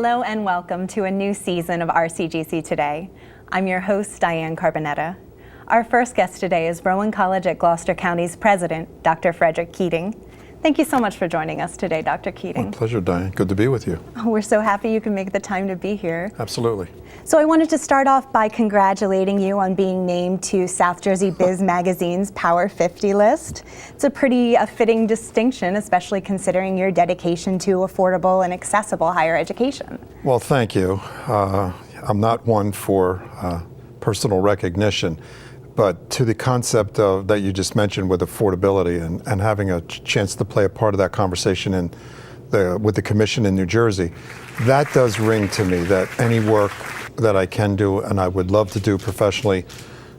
Hello and welcome to a new season of RCGC Today. I'm your host, Diane Carbonetta. Our first guest today is Rowan College at Gloucester County's president, Dr. Frederick Keating. Thank you so much for joining us today, Dr. Keating. My pleasure, Diane. Good to be with you. We're so happy you can make the time to be here. Absolutely. So I wanted to start off by congratulating you on being named to South Jersey Biz Magazine's Power 50 list. It's a pretty fitting distinction, especially considering your dedication to affordable and accessible higher education. Well, thank you. I'm not one for personal recognition, but to the concept of that you just mentioned with affordability and having a chance to play a part of that conversation with the commission in New Jersey, that does ring to me that any work that I can do and I would love to do professionally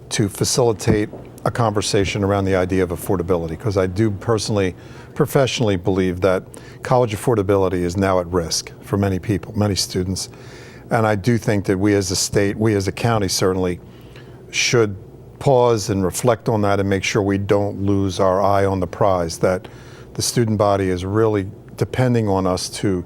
to facilitate a conversation around the idea of affordability, because I do personally, professionally believe that college affordability is now at risk for many people, many students. And I do think that we as a state, we as a county certainly should pause and reflect on that and make sure we don't lose our eye on the prize, that the student body is really depending on us to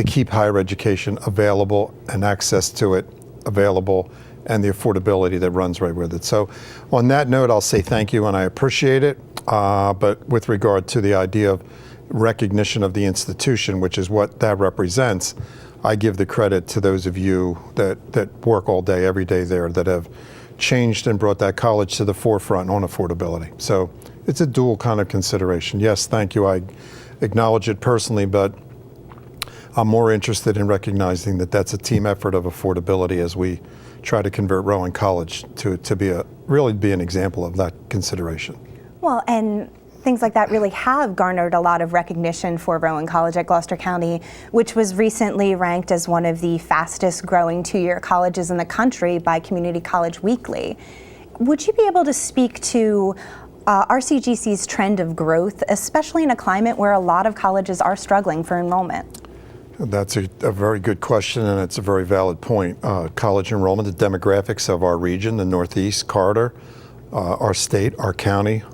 keep higher education available and access to it available and the affordability that runs right with it. So on that note, I'll say thank you and I appreciate it. But with regard to the idea of recognition of the institution, which is what that represents, I give the credit to those of you that work all day, every day there, that have changed and brought that college to the forefront on affordability. So it's a dual kind of consideration. Yes, thank you. I acknowledge it personally, but I'm more interested in recognizing that that's a team effort of affordability as we try to convert Rowan College to really be an example of that consideration. Well, and things like that really have garnered a lot of recognition for Rowan College at Gloucester County, which was recently ranked as one of the fastest growing two-year colleges in the country by Community College Weekly. Would you be able to speak to RCGC's trend of growth, especially in a climate where a lot of colleges are struggling for enrollment? That's a very good question, and it's a very valid point. College enrollment, the demographics of our region, the Northeast corridor, our state, our county,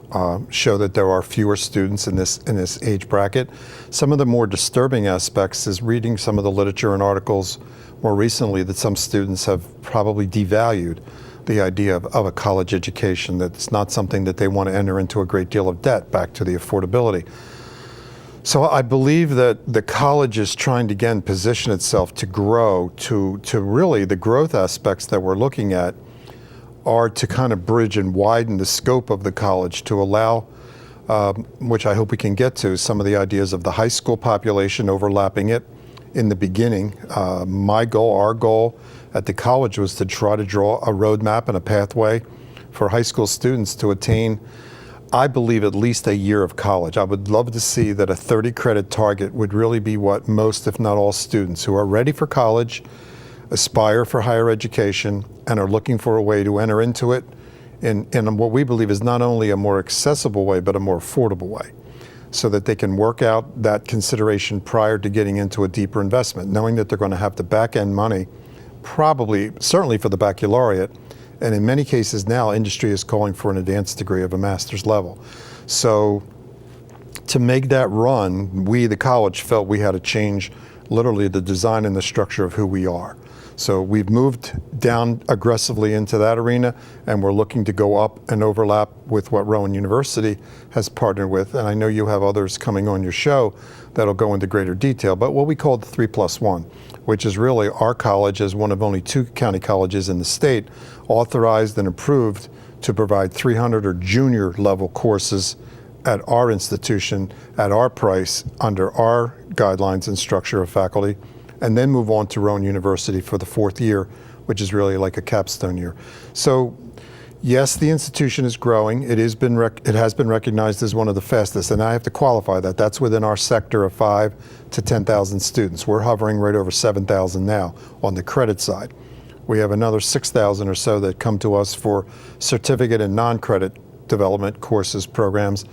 show that there are fewer students in this age bracket. Some of the more disturbing aspects is reading some of the literature and articles more recently that some students have probably devalued the idea of a college education, that it's not something that they want to enter into a great deal of debt, back to the affordability. So I believe that the college is trying to, again, position itself to grow to really the growth aspects that we're looking at are to kind of bridge and widen the scope of the college to allow, which I hope we can get to, some of the ideas of the high school population overlapping it in the beginning. My goal, our goal at the college was to try to draw a roadmap and a pathway for high school students to attain, I believe, at least a year of college. I would love to see that a 30 credit target would really be what most, if not all, students who are ready for college, aspire for higher education, and are looking for a way to enter into it in what we believe is not only a more accessible way, but a more affordable way, so that they can work out that consideration prior to getting into a deeper investment, knowing that they're going to have the back-end money, probably, certainly for the baccalaureate, and in many cases now, industry is calling for an advanced degree of a master's level. So to make that run, we, the college, felt we had to change literally the design and the structure of who we are. So we've moved down aggressively into that arena, and we're looking to go up and overlap with what Rowan University has partnered with. And I know you have others coming on your show that'll go into greater detail, but what we call the 3+1, which is really our college as one of only 2 county colleges in the state authorized and approved to provide 300 or junior level courses at our institution, at our price, under our guidelines and structure of faculty, and then move on to Rowan University for the 4th year, which is really like a capstone year. So yes, the institution is growing. It has been recognized as one of the fastest, and I have to qualify that. That's within our sector of 5,000 to 10,000 students. We're hovering right over 7,000 now on the credit side. We have another 6,000 or so that come to us for certificate and non-credit development courses, programs.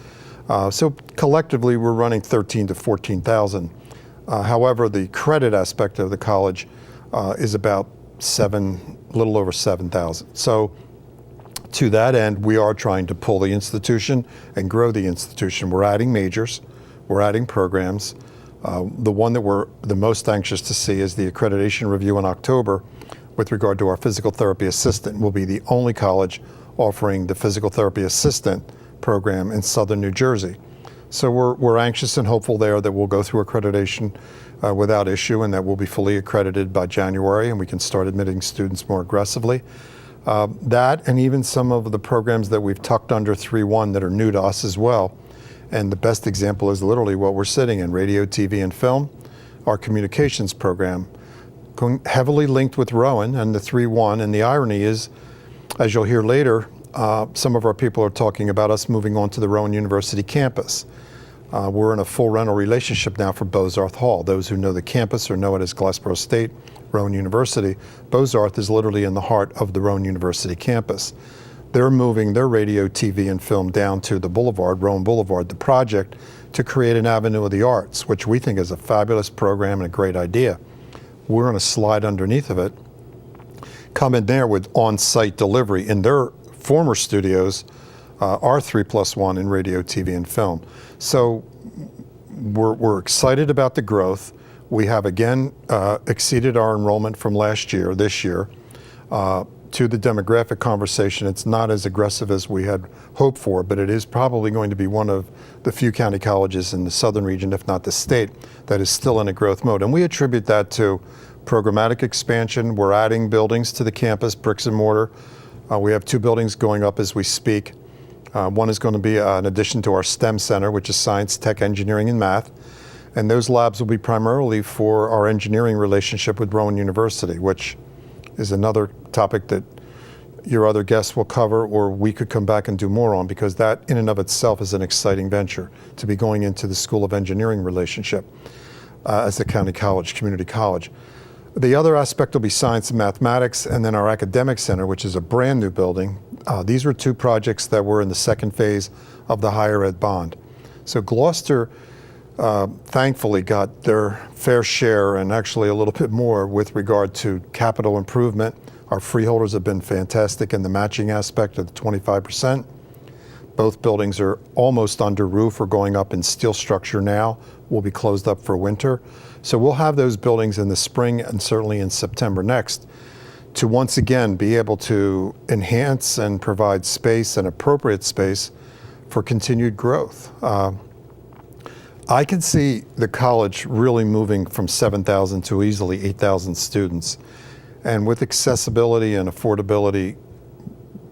So collectively, we're running 13,000 to 14,000. However, the credit aspect of the college is about a little over 7,000. So to that end, we are trying to pull the institution and grow the institution. We're adding majors, we're adding programs, The one that we're the most anxious to see is the accreditation review in October with regard to our physical therapy assistant. We'll be the only college offering the physical therapy assistant program in southern New Jersey. So we're anxious and hopeful there that we'll go through accreditation without issue and that we'll be fully accredited by January and we can start admitting students more aggressively. That and even some of the programs that we've tucked under 3-1 that are new to us as well. And the best example is literally what we're sitting in, radio, TV, and film, our communications program, going heavily linked with Rowan and the 3-1. And the irony is, as you'll hear later, some of our people are talking about us moving on to the Rowan University campus. We're in a full rental relationship now for Bozarth Hall. Those who know the campus or know it as Glassboro State, Rowan University, Bozarth is literally in the heart of the Rowan University campus. They're moving their radio, TV, and film down to the boulevard, Rowan Boulevard, the project, to create an avenue of the arts, which we think is a fabulous program and a great idea. We're going to slide underneath of it, come in there with on-site delivery in their former studios, our 3+1 in radio, TV, and film. So we're excited about the growth. We have again exceeded our enrollment from last year, this year. To the demographic conversation, it's not as aggressive as we had hoped for, but it is probably going to be one of the few county colleges in the southern region, if not the state, that is still in a growth mode. And we attribute that to programmatic expansion. We're adding buildings to the campus, bricks and mortar. We have 2 buildings going up as we speak. One is going to be an addition to our STEM center, which is science, tech, engineering, and math. And those labs will be primarily for our engineering relationship with Rowan University, which is another topic that your other guests will cover, or we could come back and do more on, because that in and of itself is an exciting venture to be going into the School of Engineering relationship as a county college, community college. The other aspect will be science and mathematics, and then our academic center, which is a brand new building. These were 2 projects that were in the second phase of the higher ed bond. So Gloucester thankfully got their fair share and actually a little bit more with regard to capital improvement. Our freeholders have been fantastic in the matching aspect of the 25%. Both buildings are almost under roof or going up in steel structure now. Will be closed up for winter. So we'll have those buildings in the spring and certainly in September next to once again be able to enhance and provide space and appropriate space for continued growth. I can see the college really moving from 7,000 to easily 8,000 students. And with accessibility and affordability,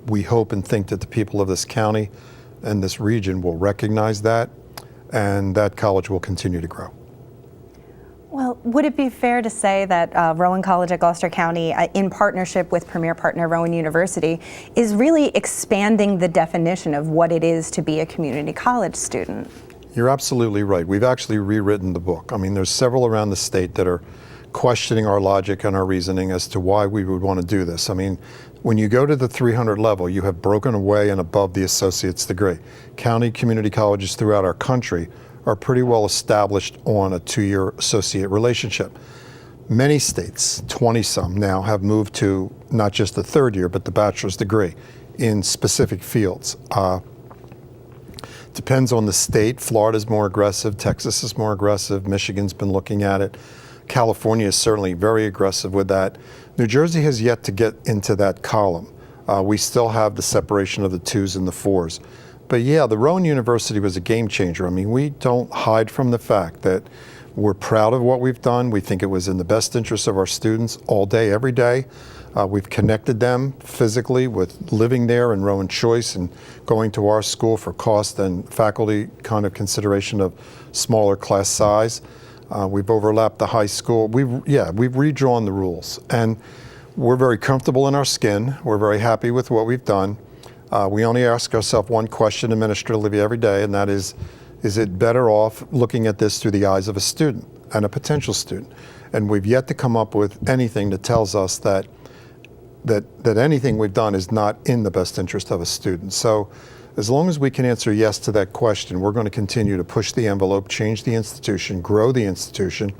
we hope and think that the people of this county and this region will recognize that, and that college will continue to grow. Well, would it be fair to say that Rowan College at Gloucester County, in partnership with premier partner Rowan University, is really expanding the definition of what it is to be a community college student? You're absolutely right. We've actually rewritten the book. I mean, there's several around the state that are questioning our logic and our reasoning as to why we would want to do this. I mean, when you go to the 300 level, you have broken away and above the associate's degree. County community colleges throughout our country are pretty well established on a 2-year associate relationship. Many states, 20 some now, have moved to not just the 3rd year, but the bachelor's degree in specific fields. Depends on the state. Florida's more aggressive, Texas is more aggressive, Michigan's been looking at it. California is certainly very aggressive with that. New Jersey has yet to get into that column. We still have the separation of the 2s and the 4s. But yeah, the Rowan University was a game changer. I mean, we don't hide from the fact that we're proud of what we've done. We think it was in the best interest of our students all day, every day. We've connected them physically with living there in Rowan Choice and going to our school for cost and faculty kind of consideration of smaller class size. We've overlapped the high school. We've redrawn the rules, and we're very comfortable in our skin. We're very happy with what we've done. We only ask ourselves one question administratively every day, and that is it better off looking at this through the eyes of a student and a potential student? And we've yet to come up with anything that tells us that anything we've done is not in the best interest of a student. So as long as we can answer yes to that question, we're going to continue to push the envelope, change the institution, grow the institution,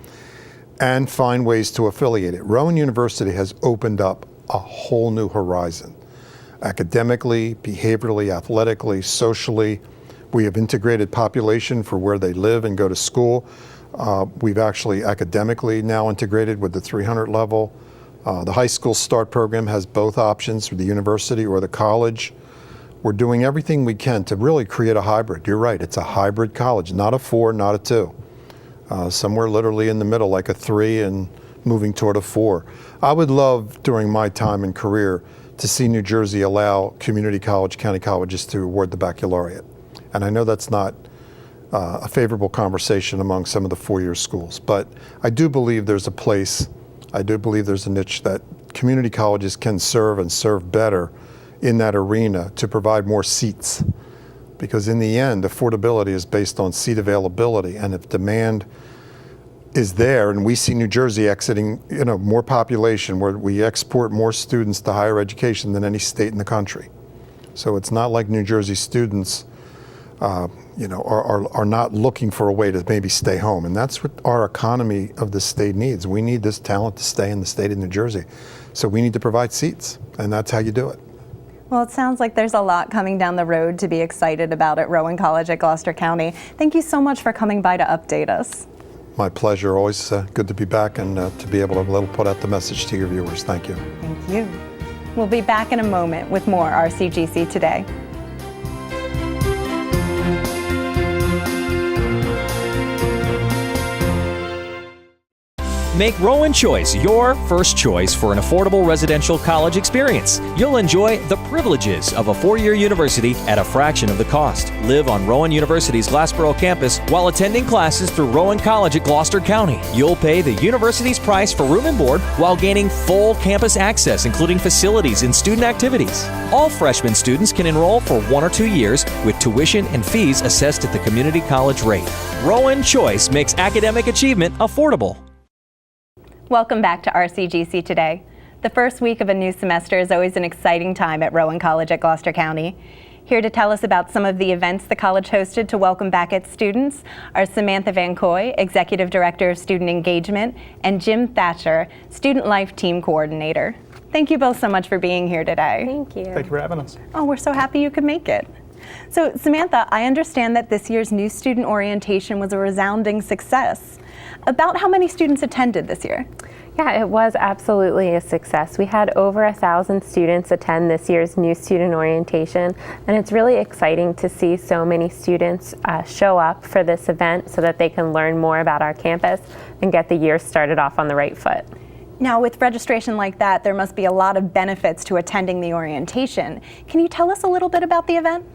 and find ways to affiliate it. Rowan University has opened up a whole new horizon. Academically, behaviorally, athletically, socially. We have integrated population for where they live and go to school. We've actually academically now integrated with the 300 level. The high school START program has both options for the university or the college. We're doing everything we can to really create a hybrid. You're right, it's a hybrid college, not a 4, not a 2. Somewhere literally in the middle, like a 3 and moving toward a 4. I would love, during my time and career, to see New Jersey allow community college, county colleges to award the baccalaureate. And I know that's not a favorable conversation among some of the four-year schools, but I do believe there's a place, I do believe there's a niche that community colleges can serve and serve better in that arena to provide more seats. Because in the end, affordability is based on seat availability, and if demand is there, and we see New Jersey exiting, more population, where we export more students to higher education than any state in the country. So it's not like New Jersey students, are not looking for a way to maybe stay home, and that's what our economy of the state needs. We need this talent to stay in the state of New Jersey, so we need to provide seats, and that's how you do it. Well, it sounds like there's a lot coming down the road to be excited about at Rowan College at Gloucester County. Thank you so much for coming by to update us. My pleasure. Always good to be back and to be able to put out the message to your viewers. Thank you. Thank you. We'll be back in a moment with more RCGC Today. Make Rowan Choice your first choice for an affordable residential college experience. You'll enjoy the privileges of a four-year university at a fraction of the cost. Live on Rowan University's Glassboro campus while attending classes through Rowan College at Gloucester County. You'll pay the university's price for room and board while gaining full campus access, including facilities and student activities. All freshman students can enroll for 1 or 2 years with tuition and fees assessed at the community college rate. Rowan Choice makes academic achievement affordable. Welcome back to RCGC Today. The first week of a new semester is always an exciting time at Rowan College at Gloucester County. Here to tell us about some of the events the college hosted to welcome back its students are Samantha Van Coy, Executive Director of Student Engagement, and Jim Thatcher, Student Life Team Coordinator. Thank you both so much for being here today. Thank you. Thank you for having us. Oh, we're so happy you could make it. So Samantha, I understand that this year's new student orientation was a resounding success. About how many students attended this year? Yeah, it was absolutely a success. We had over 1,000 students attend this year's new student orientation, and it's really exciting to see so many students show up for this event so that they can learn more about our campus and get the year started off on the right foot. Now, with registration like that, there must be a lot of benefits to attending the orientation. Can you tell us a little bit about the event?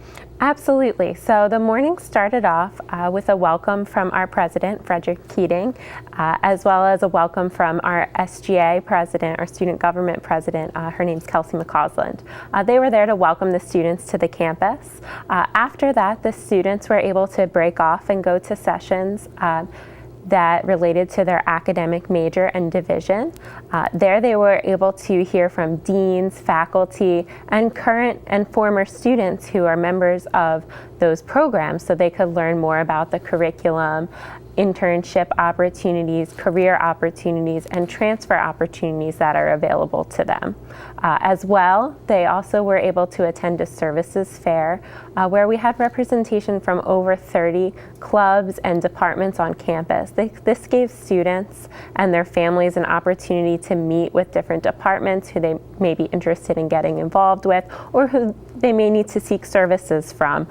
Absolutely. So the morning started off with a welcome from our president, Frederick Keating, as well as a welcome from our SGA president, or student government president. Her name's Kelsey McCausland. They were there to welcome the students to the campus. After that, the students were able to break off and go to sessions that related to their academic major and division. There they were able to hear from deans, faculty, and current and former students who are members of those programs, so they could learn more about the curriculum, internship opportunities, career opportunities, and transfer opportunities that are available to them. As well, they also were able to attend a services fair where we had representation from over 30 clubs and departments on campus. This gave students and their families an opportunity to meet with different departments who they may be interested in getting involved with, or who they may need to seek services from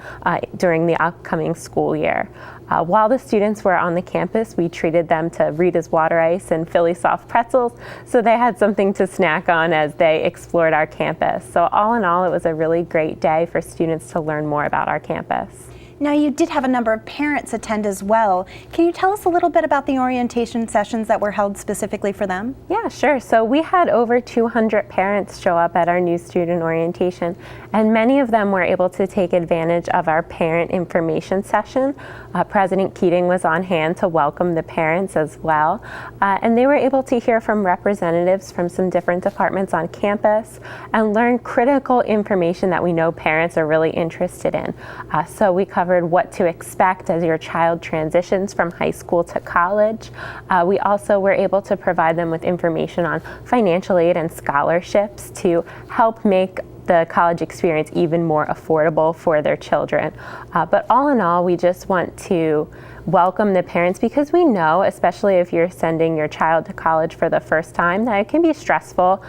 during the upcoming school year. While the students were on the campus, we treated them to Rita's Water Ice and Philly Soft Pretzels, so they had something to snack on as they explored our campus. So all in all, it was a really great day for students to learn more about our campus. Now, you did have a number of parents attend as well. Can you tell us a little bit about the orientation sessions that were held specifically for them? Yeah, sure. So we had over 200 parents show up at our new student orientation, and many of them were able to take advantage of our parent information session. President Keating was on hand to welcome the parents as well, and they were able to hear from representatives from some different departments on campus and learn critical information that we know parents are really interested in. So we covered what to expect as your child transitions from high school to college. We also were able to provide them with information on financial aid and scholarships to help make the college experience even more affordable for their children. But all in all, we just want to welcome the parents, because we know, especially if you're sending your child to college for the first time, that it can be stressful,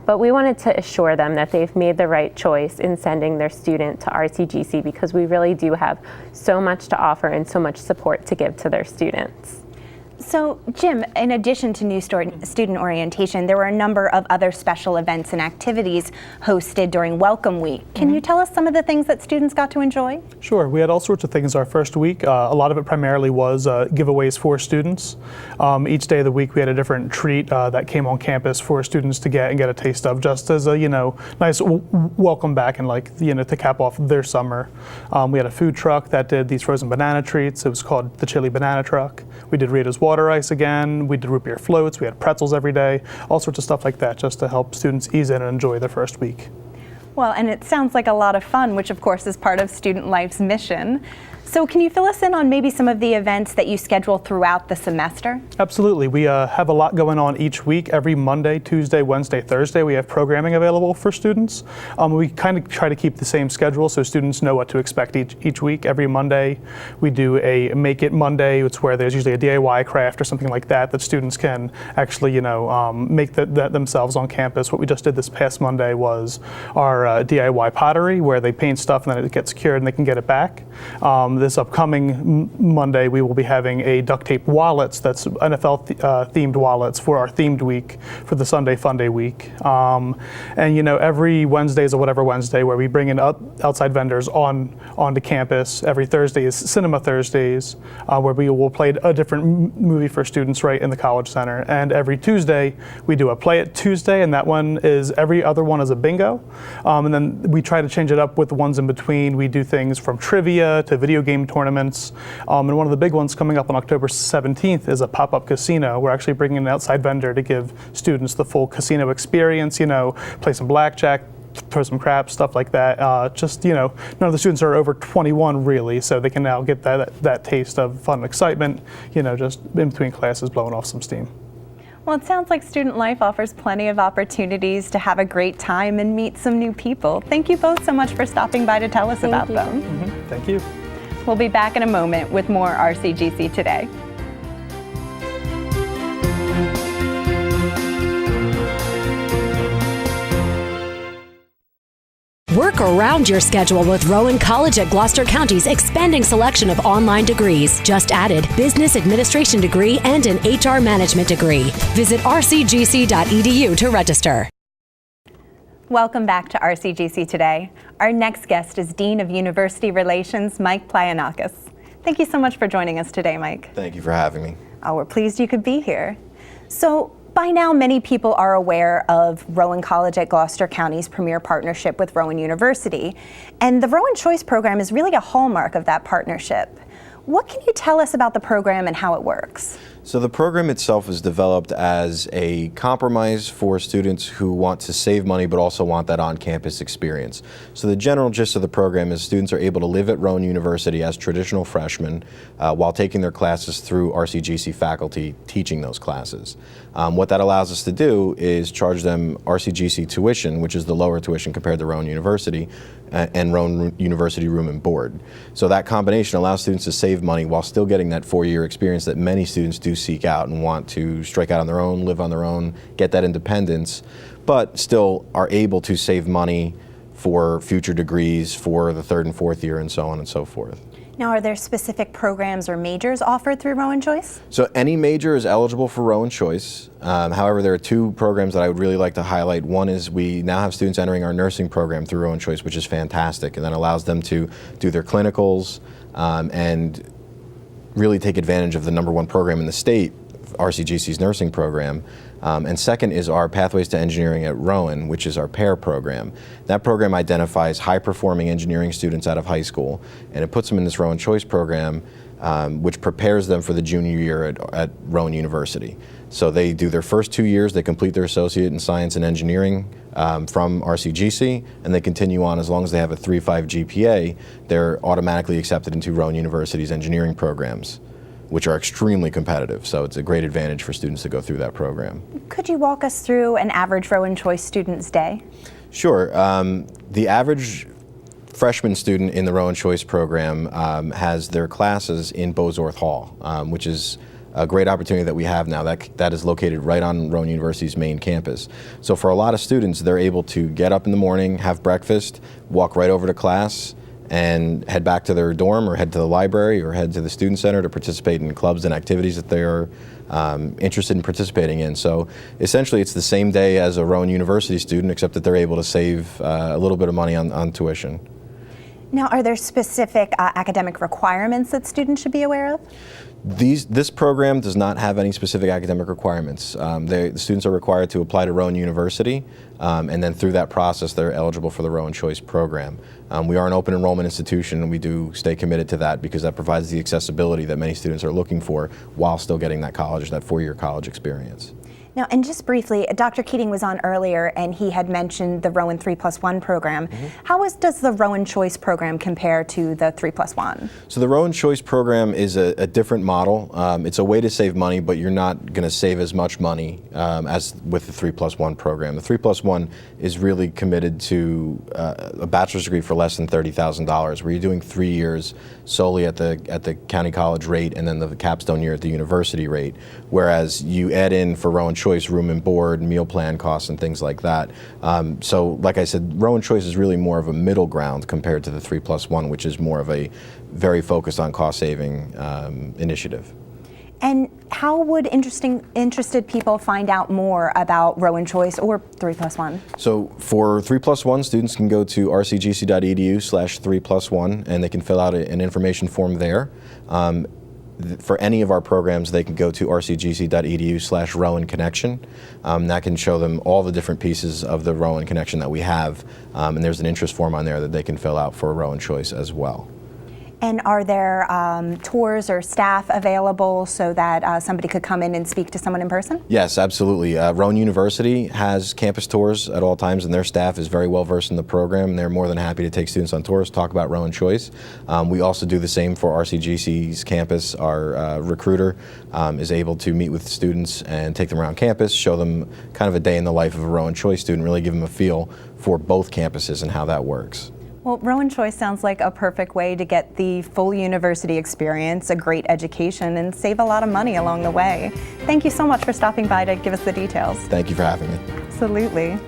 but we wanted to assure them that they've made the right choice in sending their student to RCGC, because we really do have so much to offer and so much support to give to their students. So, Jim, in addition to new student orientation, there were a number of other special events and activities hosted during Welcome Week. Can you tell us some of the things that students got to enjoy? Sure. We had all sorts of things our first week. A lot of it primarily was giveaways for students. Each day of the week we had a different treat that came on campus for students to get a taste of, just as a nice welcome back and to cap off their summer. We had a food truck that did these frozen banana treats. It was called the Chili Banana Truck. We did Rita's water ice again. We did root beer floats. We had pretzels every day. All sorts of stuff like that, just to help students ease in and enjoy their first week. Well, and it sounds like a lot of fun, which of course is part of Student Life's mission. So can you fill us in on maybe some of the events that you schedule throughout the semester? Absolutely. We have a lot going on each week. Every Monday, Tuesday, Wednesday, Thursday, we have programming available for students. We kind of try to keep the same schedule so students know what to expect each week. Every Monday, we do a Make It Monday. It's where there's usually a DIY craft or something like that students can actually, make that themselves on campus. What we just did this past Monday was our DIY pottery, where they paint stuff and then it gets cured and they can get it back. This upcoming Monday, we will be having a duct tape wallets, that's NFL themed wallets for our themed week for the Sunday Fun Day week. And every Wednesday is a Whatever Wednesday, where we bring in outside vendors onto campus. Every Thursday is Cinema Thursdays, where we will play a different movie for students right in the College Center. And every Tuesday, we do a Play It Tuesday, and that one is every other one is a bingo. And then we try to change it up with the ones in between. We do things from trivia to video game tournaments. And one of the big ones coming up on October 17th is a pop-up casino. We're actually bringing an outside vendor to give students the full casino experience, play some blackjack, throw some craps, stuff like that. None of the students are over 21 really, so they can now get that taste of fun and excitement, just in between classes, blowing off some steam. Well, it sounds like Student Life offers plenty of opportunities to have a great time and meet some new people. Thank you both so much for stopping by to tell us about them. Thank you. We'll be back in a moment with more RCGC Today. Work around your schedule with Rowan College at Gloucester County's expanding selection of online degrees. Just added business administration degree and an HR management degree. Visit rcgc.edu to register. Welcome back to RCGC Today. Our next guest is Dean of University Relations, Mike Plianakis. Thank you so much for joining us today, Mike. Thank you for having me. Oh, we're pleased you could be here. So, by now, many people are aware of Rowan College at Gloucester County's premier partnership with Rowan University, and the Rowan Choice program is really a hallmark of that partnership. What can you tell us about the program and how it works? So the program itself was developed as a compromise for students who want to save money but also want that on-campus experience. So the general gist of the program is students are able to live at Rowan University as traditional freshmen while taking their classes through RCGC faculty teaching those classes. What that allows us to do is charge them RCGC tuition, which is the lower tuition compared to Rowan University, and Rowan University room and board. So that combination allows students to save money while still getting that 4-year experience that many students do seek out and want to strike out on their own, live on their own, get that independence, but still are able to save money for future degrees for the 3rd and 4th year and so on and so forth. Now, are there specific programs or majors offered through Rowan Choice? So any major is eligible for Rowan Choice. However, there are 2 programs that I would really like to highlight. One is we now have students entering our nursing program through Rowan Choice, which is fantastic, and that allows them to do their clinicals and really take advantage of the #1 program in the state, RCGC's nursing program. And second is our Pathways to Engineering at Rowan, which is our PAIR program. That program identifies high-performing engineering students out of high school, and it puts them in this Rowan Choice program, which prepares them for the junior year at Rowan University. So they do their first 2 years, they complete their associate in science and engineering from RCGC, and they continue on as long as they have a 3.5 GPA, they're automatically accepted into Rowan University's engineering programs, which are extremely competitive. So it's a great advantage for students to go through that program. Could you walk us through an average Rowan Choice student's day? Sure. The average freshman student in the Rowan Choice program has their classes in Bozorth Hall, which is a great opportunity that we have now. That is located right on Rowan University's main campus. So for a lot of students, they're able to get up in the morning, have breakfast, walk right over to class, and head back to their dorm or head to the library or head to the student center to participate in clubs and activities that they are interested in participating in. So essentially it's the same day as a Rowan University student, except that they're able to save a little bit of money on tuition. Now, are there specific academic requirements that students should be aware of? This program does not have any specific academic requirements. The students are required to apply to Rowan University, and then through that process they're eligible for the Rowan Choice program. We are an open enrollment institution, and we do stay committed to that because that provides the accessibility that many students are looking for while still getting that 4-year college experience. Now, and just briefly, Dr. Keating was on earlier and he had mentioned the Rowan 3+1 program. How does the Rowan Choice program compare to the 3+1? So the Rowan Choice program is a different model. It's a way to save money, but you're not going to save as much money as with the 3+1 program. The 3+1 is really committed to a bachelor's degree for less than $30,000, where you're doing 3 years solely at the county college rate and then the capstone year at the university rate, whereas you add in for Rowan Choice room and board, meal plan costs, and things like that. So like I said, Rowan Choice is really more of a middle ground compared to the 3+1, which is more of a very focused on cost-saving initiative. And how would interested people find out more about Rowan Choice or 3+1? So for 3+1, students can go to rcgc.edu/3+1 and they can fill out an information form there. For any of our programs, they can go to rcgc.edu/Rowan Connection. That can show them all the different pieces of the Rowan Connection that we have, and there's an interest form on there that they can fill out for Rowan Choice as well. And are there tours or staff available so that somebody could come in and speak to someone in person? Yes, absolutely. Rowan University has campus tours at all times, and their staff is very well versed in the program, and they're more than happy to take students on tours, talk about Rowan Choice. We also do the same for RCGC's campus. Our recruiter is able to meet with students and take them around campus, show them kind of a day in the life of a Rowan Choice student, really give them a feel for both campuses and how that works. Well, Rowan Choice sounds like a perfect way to get the full university experience, a great education, and save a lot of money along the way. Thank you so much for stopping by to give us the details. Thank you for having me. Absolutely.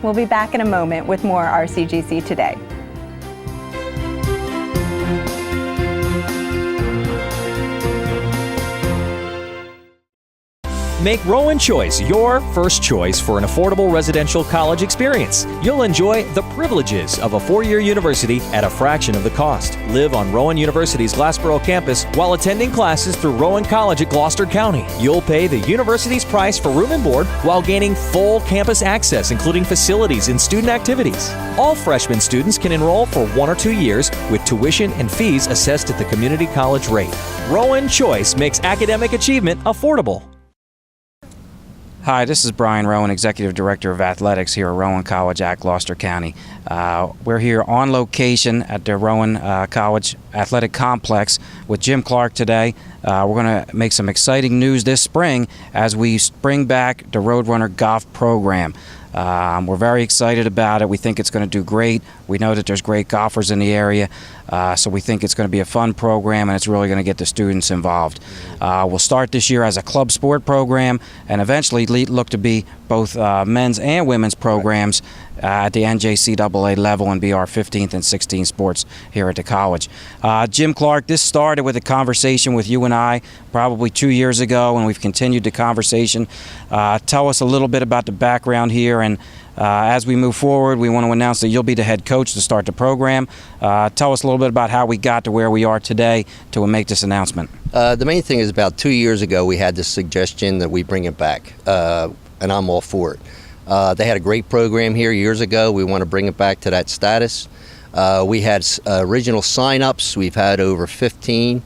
We'll be back in a moment with more RCGC Today. Make Rowan Choice your first choice for an affordable residential college experience. You'll enjoy the privileges of a 4-year university at a fraction of the cost. Live on Rowan University's Glassboro campus while attending classes through Rowan College at Gloucester County. You'll pay the university's price for room and board while gaining full campus access, including facilities and student activities. All freshman students can enroll for 1 or 2 years with tuition and fees assessed at the community college rate. Rowan Choice makes academic achievement affordable. Hi, this is Brian Rowan, Executive Director of Athletics here at Rowan College at Gloucester County. We're here on location at the Rowan College Athletic Complex with Jim Clark today. We're going to make some exciting news this spring as we bring back the Roadrunner Golf program. We're very excited about it. We think it's going to do great. We know that there's great golfers in the area, so we think it's going to be a fun program, and it's really going to get the students involved. We'll start this year as a club sport program and eventually look to be both men's and women's programs at the NJCAA level and be our 15th and 16th sports here at the college. Jim Clark, this started with a conversation with you and I probably 2 years ago, and we've continued the conversation. Tell us a little bit about the background here, and as we move forward, we want to announce that you'll be the head coach to start the program. Tell us a little bit about how we got to where we are today to make this announcement. The main thing is about 2 years ago we had this suggestion that we bring it back, and I'm all for it. They had a great program here years ago. We want to bring it back to that status. We had original sign-ups. We've had over 15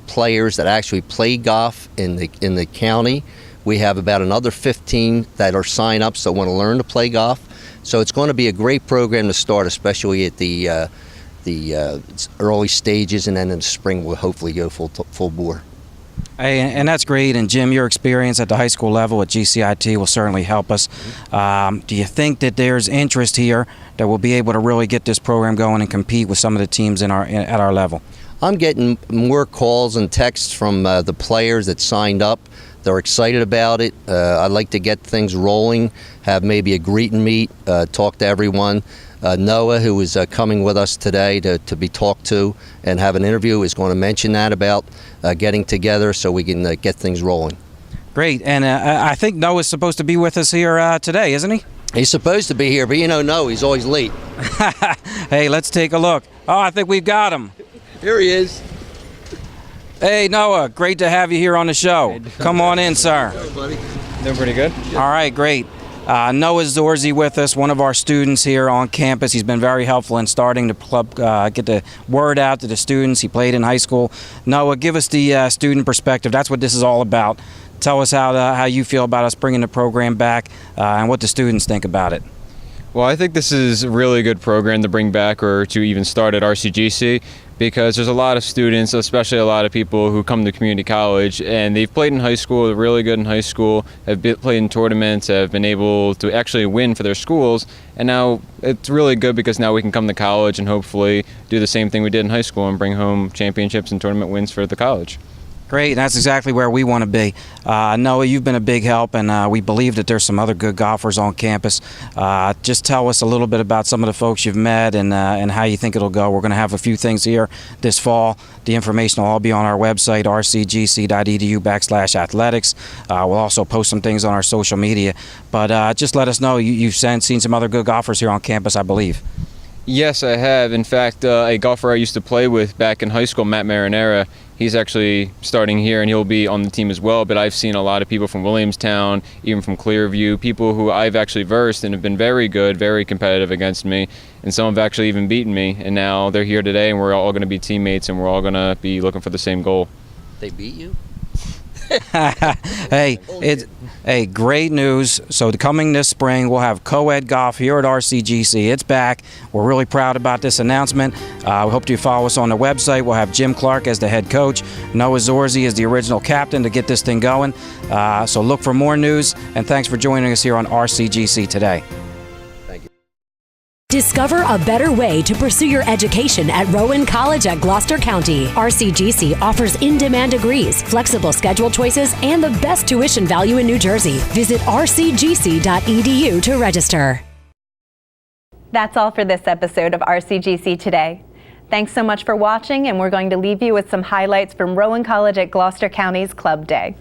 players that actually play golf in the county. We have about another 15 that are sign-ups that want to learn to play golf. So it's going to be a great program to start, especially at the early stages, and then in the spring we'll hopefully go full bore. Hey, and that's great. And Jim, your experience at the high school level at GCIT will certainly help us. Do you think that there's interest here that we'll be able to really get this program going and compete with some of the teams at our level? I'm getting more calls and texts from the players that signed up. They're excited about it. I'd like to get things rolling, have maybe a greet and meet, talk to everyone. Noah, who is coming with us today to be talked to and have an interview, is going to mention that about getting together so we can get things rolling. Great. And I think Noah's supposed to be with us here today, isn't he? He's supposed to be here, but Noah, he's always late. Hey, let's take a look. Oh, I think we've got him. Here he is. Hey, Noah, great to have you here on the show. Come on in, sir. Hey, buddy. Doing pretty good. All right, great. Noah Zorzi with us, one of our students here on campus. He's been very helpful in starting the club, get the word out to the students. He played in high school. Noah, give us the student perspective. That's what this is all about. Tell us how you feel about us bringing the program back and what the students think about it. Well, I think this is a really good program to bring back or to even start at RCGC because there's a lot of students, especially a lot of people who come to community college and they've played in high school, they're really good in high school, have played in tournaments, have been able to actually win for their schools, and now it's really good because now we can come to college and hopefully do the same thing we did in high school and bring home championships and tournament wins for the college. Great, and that's exactly where we want to be. Noah, you've been a big help, and we believe that there's some other good golfers on campus. Just tell us a little bit about some of the folks you've met and how you think it'll go. We're going to have a few things here this fall. The information will all be on our website, rcgc.edu/athletics. We'll also post some things on our social media. But just let us know. You've seen some other good golfers here on campus, I believe. Yes, I have. In fact, a golfer I used to play with back in high school, Matt Marinera, he's actually starting here and he'll be on the team as well. But I've seen a lot of people from Williamstown, even from Clearview, people who I've actually versed and have been very good, very competitive against me. And some have actually even beaten me. And now they're here today and we're all going to be teammates and we're all going to be looking for the same goal. They beat you? Hey, great news. So coming this spring, we'll have co-ed golf here at RCGC. It's back. We're really proud about this announcement. We hope you follow us on the website. We'll have Jim Clark as the head coach. Noah Zorzi is the original captain to get this thing going. So look for more news, and thanks for joining us here on RCGC today. Discover a better way to pursue your education at Rowan College at Gloucester County. RCGC offers in-demand degrees, flexible schedule choices, and the best tuition value in New Jersey. Visit rcgc.edu to register. That's all for this episode of RCGC Today. Thanks so much for watching, and we're going to leave you with some highlights from Rowan College at Gloucester County's Club Day.